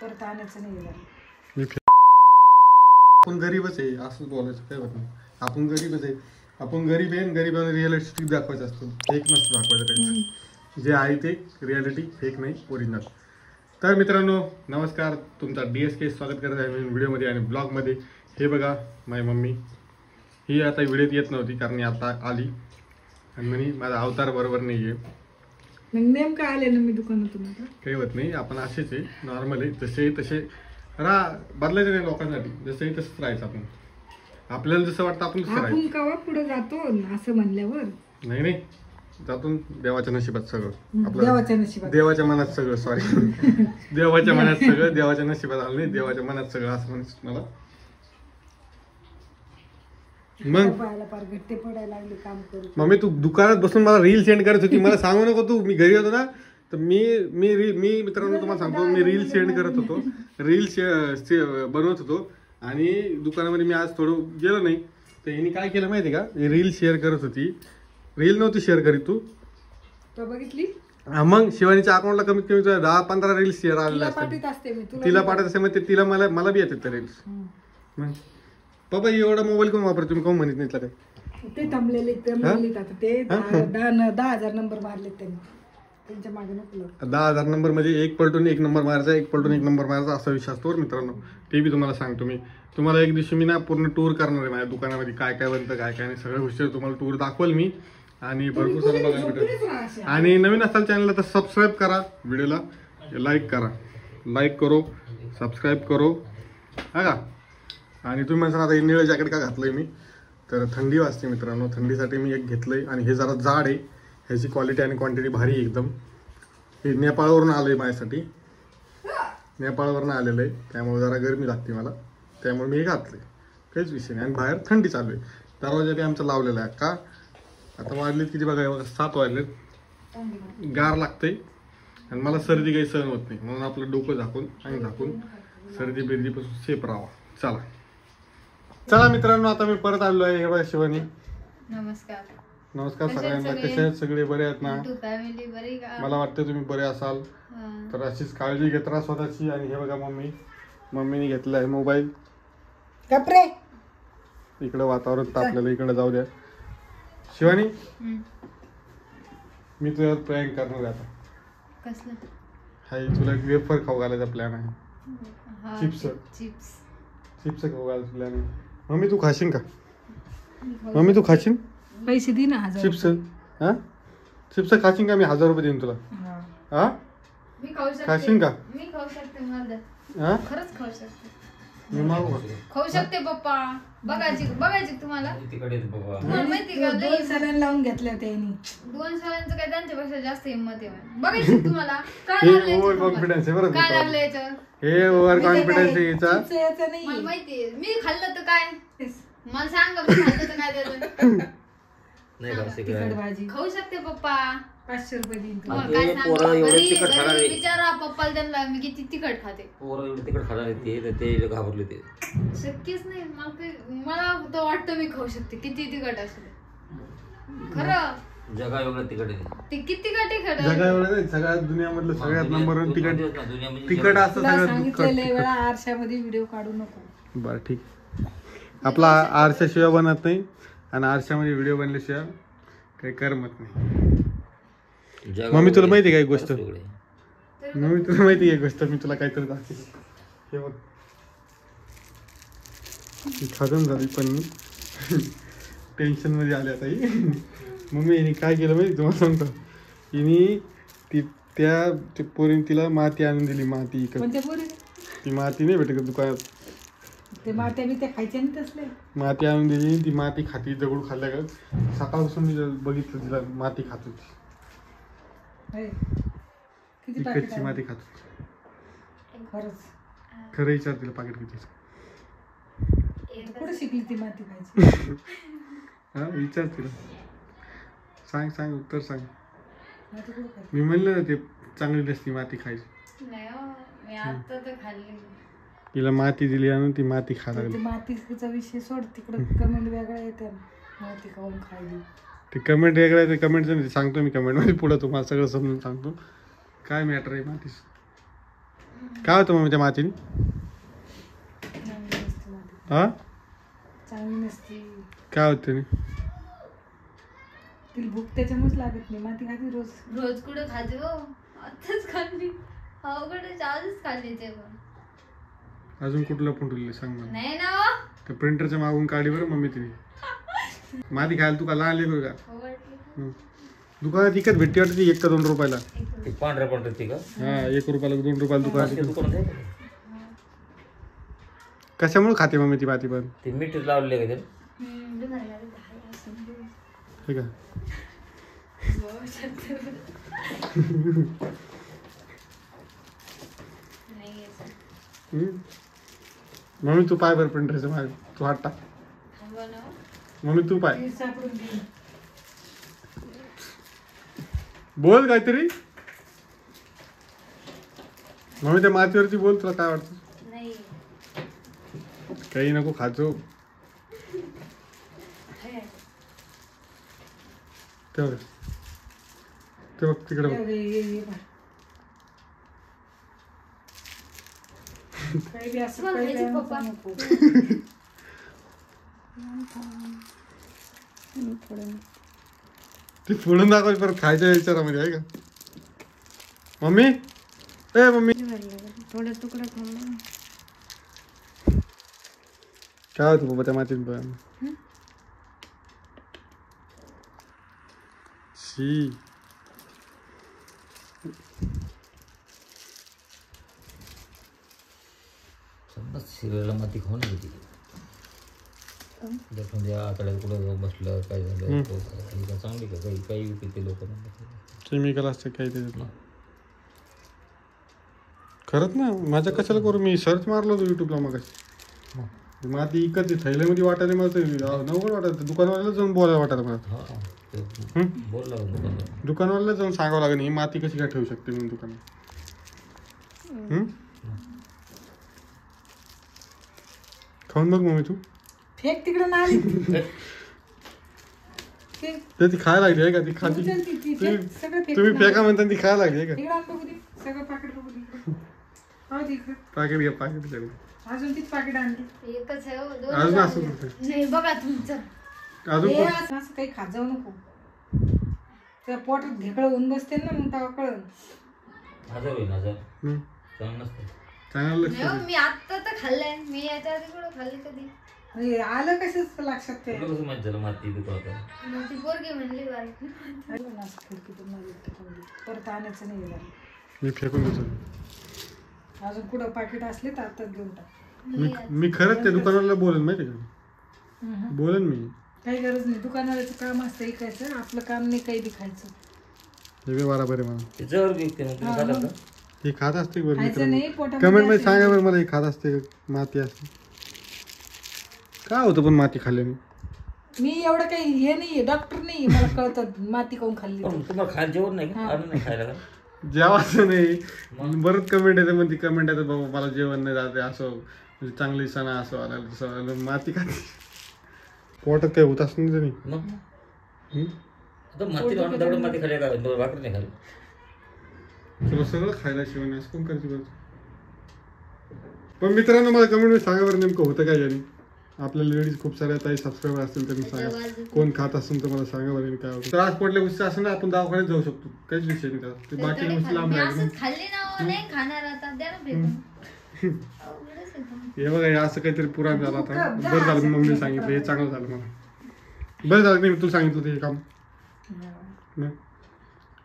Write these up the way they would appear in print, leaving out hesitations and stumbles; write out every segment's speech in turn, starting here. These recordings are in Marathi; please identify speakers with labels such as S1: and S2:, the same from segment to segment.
S1: परत आणायचं नाही.
S2: आपण गरीबच आहे असं बोलायचं काय होत नाही. आपण गरीबच आहे. आपण गरीब आहे. गरीबाने रिअलिस्टिक दाखवायचं असतं, फेक नसतं दाखवायचं काही. जे आहे ते रियालिटी, फेक नाही, ओरिजिनल. तर मित्रांनो नमस्कार, तुमचा DSK स्वागत करत आहे मी व्हिडिओमध्ये आणि ब्लॉगमध्ये. हे बघा माझी मम्मी, ही आता व्हिडिओत येत नव्हती कारण आता आली आणि म्हणे माझा अवतार बरोबर नाही आहे.
S1: नेमकं आले ना मी दुकानातून. आता
S2: काही होत नाही, आपण असेच आहे, नॉर्मल आहे. जसे तसे बदलायचं नाही लोकांसाठी, जसंही तसंच राहायचं आपण. आपल्याला जसं वाटतं आपण तसं राहायचं.
S1: आपण केव्हा पुढे जातो असं म्हणल्यावर
S2: नाही नाही, जातून देवाच्या नशिबात सगळं.
S1: देवाच्या नशिबात,
S2: देवाच्या मनात सगळं. सॉरी देवाच्या मनात सगळं, देवाच्या नशिबात आलं नाही, देवाच्या मनात सगळं असं म्हणायचं मला. मग
S1: गट्टे पडायला लागले काम करू.
S2: मम्मी तू दुकानात बसून मला रील सेंड करत होती, मला सांगू नको तू. मी घरी होतो ना, तर मी मित्रांनो तुम्हाला सांगतो, मी रील सेंड करत होतो, रील बनवत होतो आणि दुकानामध्ये मी आज थोडं गेलो नाही. तर हिने काय केलं माहिती का, रील शेअर करत होती. रील नव्हती शेअर करीत तू
S1: बघितली.
S2: मग शिवानीच्या अकाउंटला कमीत कमी 10-15 रील्स शेअर आलेले असतात. तिला पाठवत असते, मग तिला मला बी येतात त्या रील्स. मग बाबा एवढा मोबाईल कोण वापरतो, तुम्ही कोण म्हणत नाही काय
S1: ते थांबलेले ते 10,000 नंबर मारले त्यांनी. त्यांच्या मागे नको
S2: 10,000 नंबर म्हणजे एक पलटून एक नंबर मारायचा, एक पलटून एक नंबर मारायचा असा विश्वास असतो मित्रांनो. ते बी तुम्हाला सांगतो मी. तुम्हाला एक दिवशी मी ना पूर्ण टूर करणार आहे माझ्या दुकानामध्ये, काय काय बनतं काय काय नाही सगळ्या गोष्टी तुम्हाला टूर दाखवल मी. आणि भरपूर सारं बघायला भेटेल. आणि नवीन असाल चॅनलला तर सबस्क्राईब करा, व्हिडिओला लाईक करा, लाईक करो, सबस्क्राईब करो हा का. आणि तुम्ही म्हणता आता हे निळं जॅकेट का घातलंय मी, तर थंडी वाजते मित्रांनो, थंडीसाठी मी एक घेतलंय. आणि हे जरा जाड आहे, ह्याची क्वालिटी आणि क्वांटिटी भारी एकदम. हे नेपाळवरून आलं आहे माझ्यासाठी, नेपाळवरून आलेलं आहे, त्यामुळे जरा गरमी लागते मला, त्यामुळे मी हे घातलंय. काहीच विषय नाही. आणि बाहेर थंडी चालू आहे, दरवाजा बी आमचा लावलेला आहे. का आता वाजलेत किती बघा, 7 वाजलेत, गार लागतंय आणि मला सर्दी काही सहन होत नाही, म्हणून आपलं डोकं झाकून अंग झाकून सर्दी बिर्दीपासून सेफ राहावा. चला मित्रांनो, आता मी परत आलो आहे. हे बघा शिवानी,
S3: नमस्कार.
S2: नमस्कार सगळ्यांना. कसे आहेत सगळे, बरे आहेत ना? मला वाटतं तुम्ही बरे असाल. तर अशीच काळजी घेत राहा स्वतःची. आणि हे बघा मम्मीने घेतला आहे मोबाईल.
S1: कपडे
S2: इकडे वातावरण तापलेलं, इकडे जाऊ द्या. शिवानी मी तुझ्यावर प्रँक करणार आहे आता.
S3: कसलं?
S2: हाय, तुला एक वेफर खाऊ घालायचा प्लॅन आहे. चिप्स खाऊ घालायचा प्लॅन आहे. मम्मी तू खाशील का? मम्मी तू खाशील?
S1: पैसे दे ना.
S2: चिप्स हा, चिप्स खाशील का? मी 1000 रुपये देईन तुला. हा
S3: मी खाऊ शकते.
S2: खाशील का?
S3: मी खाऊ शकते. मला
S2: हा
S3: खरंच खाऊ शकते.
S2: मी मागू का?
S3: खाऊ शकते पप्पा. बघायची तुम्हाला तुम्हाला माहिती का?
S1: 2 सलन लावून घेतल्या त्यांनी.
S3: 2 सालांचं काय त्यांच्यापेक्षा जास्त हिंमत आहे. बघायची तुम्हाला काय
S2: हे
S3: लागलं
S2: ओव्हर कॉन्फिडन्स आहे बरं.
S3: काय लागलं याच्यावर?
S2: हे ओव्हर कॉन्फिडन्स आहे याचा.
S3: मला माहितीये, मी खाल्लं तर काय, मला सांगा मी खाल्लं तर काय त्याचं.
S1: तिखट भाजी
S3: खाऊ शकते पप्पा.
S1: 500 रुपये देईन.
S3: काय सांगा, विचारा पप्पाला त्यांना मी किती तिखट खाते.
S4: तिखट खाणार ते घाबरले ते.
S3: शक्यच नाही. मला तर वाटतं मी खाऊ शकते किती तिखट असेल. खरं
S4: जगा एवढं तिखट आहे
S3: ते. किती तिखट आहे खरं.
S2: जगा एवढं नाही, सगळ्यात दुनियामधलं सगळ्यात नंबर 1 तिखट असं
S1: सांगितलेलं वेळा आरशामध्ये व्हिडिओ काढू नको.
S2: बरं ठीक. आपला आरशाशिवाय बनत नाही आणि आरशामध्ये व्हिडिओ बनल्याशिवाय काही करमत नाही. मम्मी तुला माहिती आहे काय गोष्ट? मम्मी तुला माहिती आहे गोष्ट, मी तुला काहीतरी दाखवते. हे बघ, खतम झाली पण मी टेन्शन मध्ये आले आता. मम्मी हिने काय केलं माहिती तुम्हाला सांगतो. हिने त्या पोरीने तिला माती आणून दिली. माती ती माती नाही भेटत दुकानात.
S1: ते मात्या बी त्या खायच्या नाही तसले.
S2: माती आणून दिली, ती माती खाती. दगड खाल्ल्या का सकाळपासून मी बघितलं तिला माती खात होती. कच्ची माती खात होती. खरं विचार तिला पाकिट किती.
S1: कुठे शिकली ती माती खायची?
S2: हा विचार तिला, सांग उत्तर सांग. मी म्हणलं ना ते चांगली नसती माती खायची.
S3: नाही हो, मी आता तर खाल्ली.
S2: तिला माती दिली आणून ती माती खायला लागली.
S1: मातीचा विषय सोड, तिकडे कमेंट वेगळा येते. माती खाऊन खायली
S2: ते कमेंट वेगळं आहे. ते कमेंटचं सांगतो मी कमेंटमध्ये पुढं तुम्हाला सगळं समजून सांगतो काय मॅटर आहे मातीस. काय होतं मम्मी त्या मातीने?
S1: चांगली नसते माती.
S2: हा
S1: चांगली नसते.
S2: काय होतं त्याने?
S1: तिला भूक त्याच्यामुळेच लागत नाही. माती खाते रोज.
S3: रोज कुठं खाते हो, आताच खाल्ली. अवघडच आजच खाल्ली ते पण.
S2: अजून कुठलं पुंडली सांग मला.
S3: नाही ना हो.
S2: त्या प्रिंटरच्या मागून काढी बरं मम्मी तिने. माती खायला तू का लहान लेकरू का?
S3: आवडली.
S2: दुकानात विकत भेटते वाटते 1 का 2 रुपयाला.
S4: ते पांढऱ्या पांढऱ्या ते का
S2: हा 1 रुपयाला 2 रुपयाला दुकानात
S4: ते
S2: विकत.
S4: दुकानात आहे का?
S2: कशामुळे खाते मम्मी ती माती पण?
S4: ते मीठ लावले का त्याला?
S2: हे का? मम्मी तू पाय बरं प्रिंटरच्या मागे. तू हात टाक. मम्मी तू पाय.
S1: ती सापडून घेईन.
S2: बोल काहीतरी. मम्मी त्या मातीवरती बोल, तुला काय वाटतं?
S3: नाही.
S2: काही नको खाजो. ते बघ तिकडे बघ.
S1: ये बाय. काही बी असं
S3: तुम्हाला
S1: काही
S3: खायचं
S1: द्यायला
S3: पप्पा?
S1: नको.
S2: ती फोडून दाखवायची परत खायच्या विचारामध्ये आहे का मम्मी? ए मम्मी
S1: थोडा तुकडा खाल्ला.
S2: काय होतं बाबा त्या मातीत पण? शी.
S4: समजा शिरायला माती खाऊन घेते. म्हणजे आतड्यात कुठं जाऊन बसलं काय झालं का चांगली का काही काही विकते लोक.
S2: केमिकल असते काही त्याच्यातलं. खरंच ना, माझ्या कशाला करू? मी सर्च मारलो होतो युट्यूबला मग. माती इकत थैल्यामध्ये वाटायला मला ते नवघड वाटायचं. दुकानवाल्याला जाऊन बोलायला वाटायला मला.
S4: बोलला
S2: दुकानवाल्याला जाऊन सांगावं लागेल ही माती कशी काय ठेवू शकते म्हणून दुकानात. खाऊन बघ मम्मी तू.
S1: फेक तिकडे नाही.
S2: ते ती खायला लागली आहे का? ती खाती.
S1: सगळं फेक.
S2: तुम्ही फेका म्हणता ती खायला लागली आहे का?
S1: इकडे आण बघू दे. सगळं पाकिट बघू दे इकडे. हो दे इकडे.
S2: पाकिट घ्या, पाकिट घ्या.
S1: अजून तीच पाकिट आणली.
S3: एकच आहे हो, दोन
S2: अजून
S3: झाले.
S2: असं कुठे?
S3: नाही बघा तुमचं.
S2: अजून
S1: हे
S2: कोण-
S1: असं काही खात जाऊ नको. त्या पोटात ढेकळं होऊन बसते ना, मग तेव्हा कळन.
S4: हजार होईल हजार
S2: हम्म.
S4: चांगलं नसतं.
S2: चांगलं लक्ष
S3: नाही हो,
S2: दे.
S3: मी आता तर खाल्लंय. मी याच्या आधी कुठं खाल्ली कधी.
S1: हे आलं कशाच लक्षात ते.
S4: तुला कसं माहिती झालं माती दुकानात?
S3: मग ती पोरगी म्हणली बारीक.
S1: आलं ना असं खिडकीतून मध्ये टाकून दे. परत आणायचं नाही याला.
S2: मी फेकून देतो.
S1: अजून कुठं पाकिट असले तर आताच घेऊन टाक.
S2: मी खरंच त्या दुकानाला बोलेन माहिती का? बोलेन मी.
S1: काही गरज नाही. दुकानाचं काम असतं ऐकायचं. आपलं काम नाही काही बी खायचं.
S2: हे बी बराबर आहे मला.
S4: ते जवळ विकते मग तुम्ही खाता का?
S2: हे खात असते बरं
S1: खायचं नाही.
S2: मित्रांनो.
S1: पोटामध्ये
S2: कमेंट मध्ये
S1: असेल.
S2: सांगा बरं मला हे खात असते का? माती असते काय होतं पण माती खाल्ल्याने?
S1: मी एवढं काही हे नाहीये, डॉक्टर नाहीये. मला कळतं माती खाऊन खाल्ली.
S4: पण तुम्हाला खायला जेवण नाही का? अजून नाही खायला का?
S2: जेवायचं नाही. बरंच कमेंट येते म्हणते. कमेंट येतात बाबा मला जेवण नाही जाते असं म्हणजे चांगली सणा असं आलं तसं आलं. माती खाते पोटात काही होत असं नाही.
S4: मग आता माती लावून दगड माती खाली का भाकरी नाही खाली?
S2: तुला सगळं खायला शिवाय असं कोण करायची बरं? पण मित्रांनो मला कमेंट मध्ये सांगा बरं नेमकं होतं काय याने. आपल्या लेडीज खूप साऱ्या ताई सबस्क्रायबर असतील त्यांनी सांगा. कोण खात असेल तर मला सांगा बरं काय होतं. त्रास पडल्या गोष्टी असं ना आपण दवाखान्यात जाऊ शकतो. काहीच विषय नाही त्याला. ते बाकी गोष्टी लांब
S3: मी
S2: राहिली.
S3: असंच खाल्ली ना हो, नाही खाणार आता. द्या ना फेकून. अवघडच आहे तो.
S2: हे बघा हे असं काहीतरी पुराण झालं आता. बरं झालं मम्मीने सांगितलं. हे चांगलं झालं मला. बरं झालं नाही तू सांगितलं ते हे काम.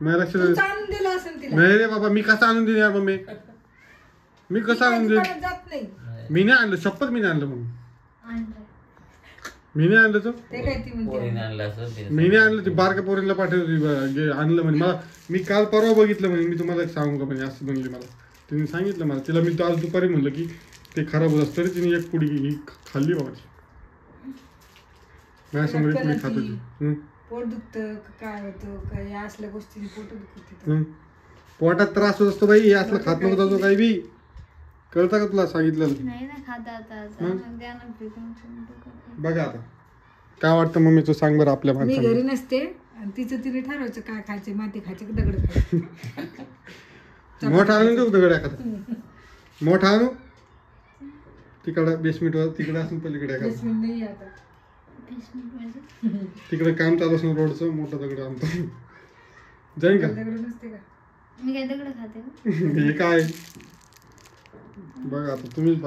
S2: मला लक्ष
S1: तूच आणून दिलं असेल तिला.
S2: नाही रे बाबा मी कसं आणून देईन यार मम्मी? मी कसं आणून देईन?
S1: दुकानात जात नाही.
S2: मी नाही आणलं. शपथ मी नाही आणलं मग.
S3: आणलंय.
S2: मी नाही आणलं तर
S1: ते काय ती म्हणते.
S4: पोरीने आणलं असं ते.
S2: मी नाही आणलं. ती बारक्या पोरीला पाठवली आणलं म्हणे मला. मी काल परवा बघितलं म्हणे. मी तुम्हाला सांगू का म्हणे असं म्हणली मला. तिने सांगितलं मला. तिला मी आज दुपारी म्हणलं की ते खराब होत असतं तरी तिने एक पुडी ही खाल्ली बाबा. माझ्यासमोर एक पुडी खात होती.
S1: पोट दुखतं काय होतं काय या असल्या गोष्टी पोट दुखत.
S2: पोटात त्रास होत असतो बाई. हे असलं खात नको जातो काही बी. कळतं का तुला सांगितलं?
S3: नाही ना खाता आता. द्या ना फेकून.
S2: बघा आता काय वाटतं मम्मी तू सांग बरं आपल्या
S1: मी
S2: माणसाला.
S1: घरी नसते आणि तिचं तिने ठरवायचं काय खायचे. माती खायचे की दगड खायचे.
S2: मोठा आणून देऊ दगड एखादा. मोठा आणू तिकडं बेसमेंटवर तिकडे असून पलीकडे एखादं.
S1: बेसमेंट नाही आहे आता.
S2: तिकडे काम चालू असणार रोडचं मोठं दगड आणतो जाईन का
S1: दगड नसते का?
S3: मी काय दगड खाते का?
S2: हे काय बघा आता तुम्हीच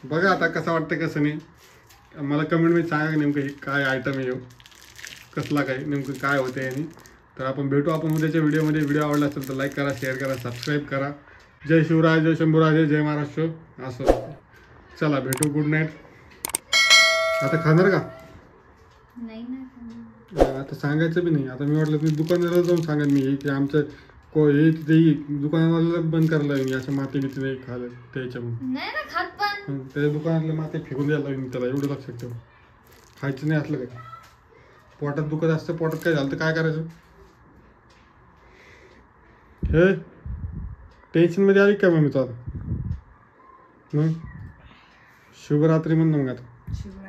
S2: बघा आता कसं वाटतं कसं नाही. मला कमेंटमध्ये सांगा की नेमकं हे काय आयटम आहे ह्यो. कसला काय नेमकं काय होतं याने. तर आपण भेटू आपण उद्याच्या व्हिडिओमध्ये. व्हिडिओ आवडला असेल तर लाईक करा, शेअर करा, सबस्क्राईब करा. जय शिवराय, जय शंभूराजे, जय महाराष्ट्र. असं चला भेटू. Good night. आता खाणार का?
S3: नाही ना.
S2: आता सांगायचं बी नाही. आता मी वाटलं तुम्ही दुकानाला जाऊन सांगा मी की आमचं हे तिथे दुकानाला बंद करायला लागेल असं माती बिती नाही खायला त्याच्यामुळे.
S3: नाही ना खात पण.
S2: त्या दुकानातलं माती फेकून द्यायला लागेल त्याला. एवढं लक्षात ठेव. खायचं नाही असलं काय. पोटात दुखत असतं. पोटात काय झालं तर काय करायचं. हे टेन्शनमध्ये आली का मग मी तो आता मग शुभरात्री म्हणणं मग आता.
S1: शिवराय.